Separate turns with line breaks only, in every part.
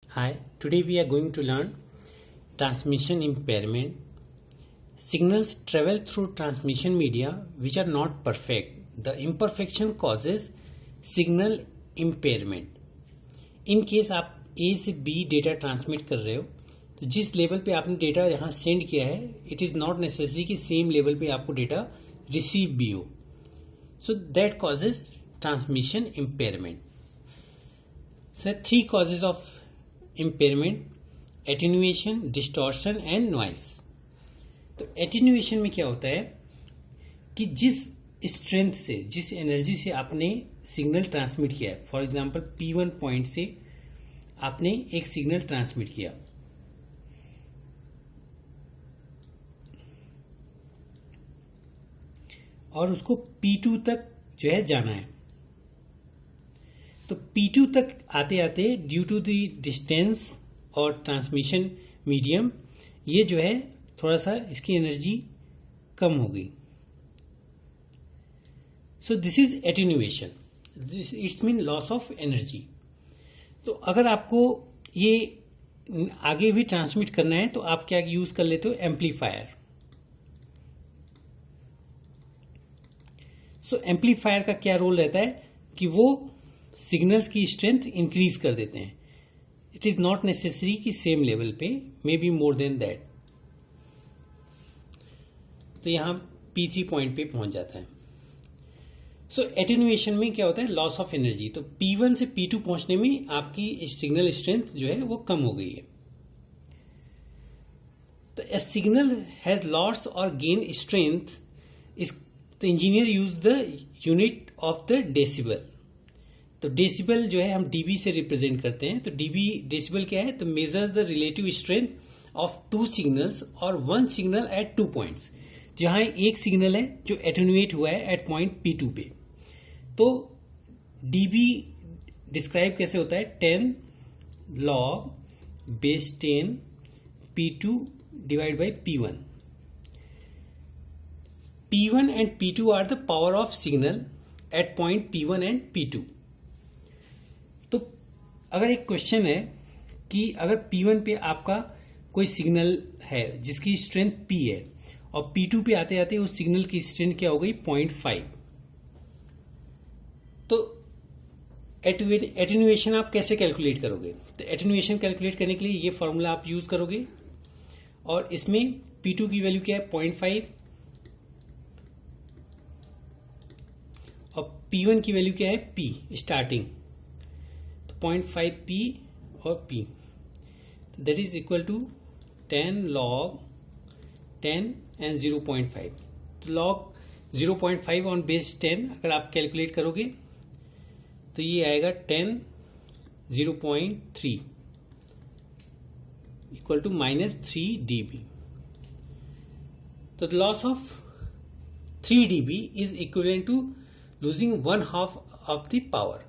Hi, today we are going to learn transmission impairment. Signals travel through transmission media which are not perfect. The imperfection causes signal impairment. In case आप A से B data transmit कर रहे हो तो जिस level पे आपने data यहाँ सेंड किया है इट इज़ नॉट नेसेसरी कि सेम लेवल पे आपको डेटा रिसीव भी हो. So that causes transmission impairment. So three causes of impairment: attenuation, distortion and noise. तो attenuation में क्या होता है कि जिस स्ट्रेंथ से, जिस एनर्जी से आपने सिग्नल ट्रांसमिट किया है, फॉर एग्जांपल P1 पॉइंट से आपने एक सिग्नल ट्रांसमिट किया और उसको P2 तक जो है जाना है. तो P2 तक आते आते ड्यू टू द डिस्टेंस और ट्रांसमिशन मीडियम ये जो है थोड़ा सा इसकी एनर्जी कम हो गई. So this is attenuation. It's mean loss of energy. तो अगर आपको ये आगे भी ट्रांसमिट करना है तो आप क्या यूज कर लेते हो? एम्पलीफायर. सो एम्पलीफायर का क्या रोल रहता है कि वो सिग्नल्स की स्ट्रेंथ इंक्रीज कर देते हैं. इट इज नॉट नेसेसरी कि सेम लेवल पे, may be more than that. तो यहां P3 पॉइंट पे पहुंच जाता है. सो एटेन्यूएशन में क्या होता है? Loss of energy. तो P1 से P2 पहुंचने में आपकी सिग्नल स्ट्रेंथ जो है वो कम हो गई है. तो ए सिग्नल हैज लॉस और gain strength is the engineer use the unit of the decibel. तो डेसिबल जो है हम डीबी से रिप्रेजेंट करते हैं. तो डीबी डेसिबल क्या है? तो measure the relative strength of two signals और वन सिग्नल एट 2 पॉइंट्स. जहां एक सिग्नल है जो एटेन्यूएट हुआ है एट पॉइंट P2 पे. तो डीबी डिस्क्राइब कैसे होता है? 10 log base 10 P2 divide by P1. P1 and P2 are the power of signal at point P1 and P2. तो अगर एक क्वेश्चन है कि अगर P1 पे आपका कोई सिग्नल है जिसकी स्ट्रेंथ P है और P2 पे आते आते उस सिग्नल की स्ट्रेंथ क्या हो गई? 0.5. तो एटेन्यूएशन आप कैसे कैलकुलेट करोगे? तो एटेन्यूएशन कैलकुलेट करने के लिए ये फॉर्मूला आप यूज करोगे और इसमें P2 की वैल्यू क्या है? 0.5 और P1 की वैल्यू क्या है? P starting. तो 0.5 P और P that is equal to 10 log 10 and 0.5. तो log 0.5 ऑन बेस 10 अगर आप कैलकुलेट करोगे तो ये आएगा 10 0.3 इक्वल टू -3 dB. तो the loss of 3 dB is equivalent to losing 1/2 of the power.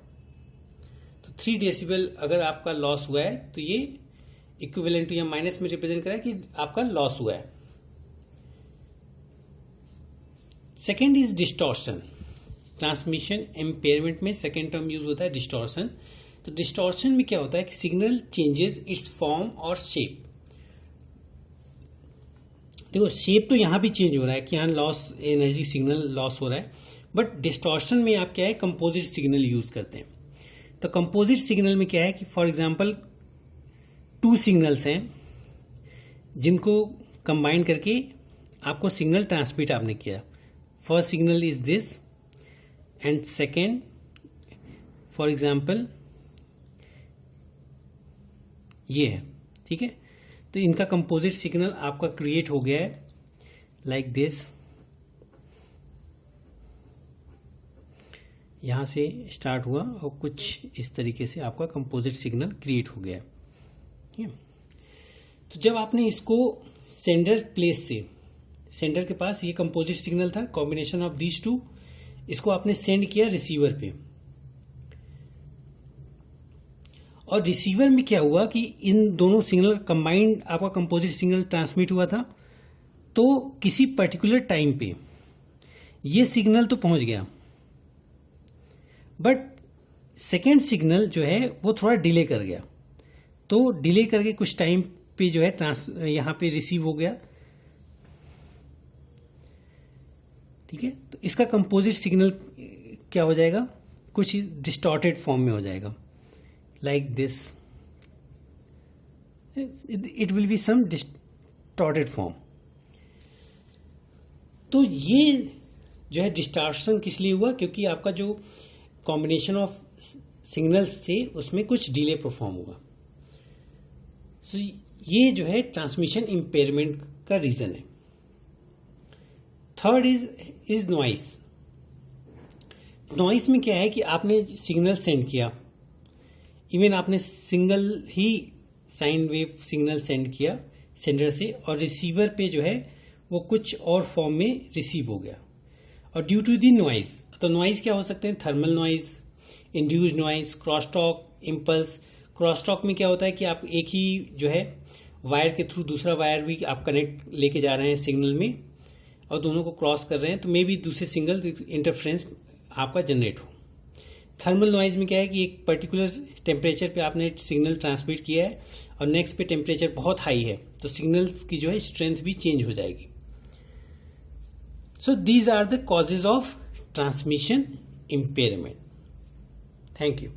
तो 3 डेसिबल अगर आपका लॉस हुआ है तो ये इक्विवेलेंट टू या माइनस में रिप्रेजेंट करा है कि आपका लॉस हुआ है. Second is distortion. Transmission impairment में सेकेंड टर्म यूज होता है डिस्टॉर्शन. तो डिस्टॉर्शन में क्या होता है कि सिग्नल चेंजेस इट्स फॉर्म और शेप. देखो शेप तो यहां भी चेंज हो रहा है कि यहां लॉस एनर्जी सिग्नल लॉस हो रहा है, बट डिस्टॉर्शन में आप क्या है? कंपोजिट सिग्नल यूज करते हैं. तो कंपोजिट सिग्नल में क्या है कि फॉर एग्जाम्पल 2 सिग्नल्स हैं जिनको कंबाइन करके आपको सिग्नल ट्रांसमिट आपने किया. First signal is this and second for example ये है. ठीक है. तो इनका कंपोजिट सिग्नल आपका क्रिएट हो गया है लाइक दिस. यहां से स्टार्ट हुआ और कुछ इस तरीके से आपका कंपोजिट सिग्नल क्रिएट हो गया. ठीक है. तो जब आपने इसको सेंडर प्लेस से, सेंडर के पास ये कंपोजिट सिग्नल था, कॉम्बिनेशन ऑफ दीज टू, इसको आपने सेंड किया रिसीवर पे. और रिसीवर में क्या हुआ कि इन दोनों सिग्नल कंबाइंड आपका कंपोजिट सिग्नल ट्रांसमिट हुआ था. तो किसी पर्टिकुलर टाइम पे ये सिग्नल तो पहुंच गया, बट सेकेंड सिग्नल जो है वो थोड़ा डिले कर गया. तो डिले करके कुछ टाइम पे जो है यहाँ पे रिसीव हो गया, ठीक है। तो इसका कंपोजिट सिग्नल क्या हो जाएगा, कुछ डिस्टॉर्टेड फॉर्म में हो जाएगा, like this, it will be some distorted form. तो ये जो है डिस्टॉर्शन किस लिए हुआ, क्योंकि आपका जो कॉम्बिनेशन ऑफ सिग्नल्स थे उसमें कुछ डिले परफॉर्म हुआ। सो ये जो है ट्रांसमिशन इम्पेयरमेंट का रीजन है। Third is noise. नॉइस में क्या है कि आपने सिग्नल सेंड किया, इवन आपने सिंगल ही साइन वेव सिग्नल सेंड किया सेंडर से, और रिसीवर पे जो है वो कुछ और फॉर्म में रिसीव हो गया, और ड्यू टू दी नॉइज, तो नॉइज क्या हो सकते हैं, thermal noise, induced noise, crosstalk, impulse. Crosstalk में क्या होता है कि आप एक ही जो है वायर के थ्रू दूसरा वायर भी आप कनेक्ट लेके जा रहे हैं सिग्नल में, और दोनों को क्रॉस कर रहे हैं, तो मे भी दूसरे सिंगल इंटरफ्रेंस आपका जनरेट हो। थर्मल नॉइज में क्या है कि एक पर्टिकुलर टेम्परेचर पे आपने सिग्नल ट्रांसमिट किया है और नेक्स्ट पे टेम्परेचर बहुत हाई है, तो सिग्नल की जो है स्ट्रेंथ भी चेंज हो जाएगी। So these are the causes of transmission impairment. Thank you.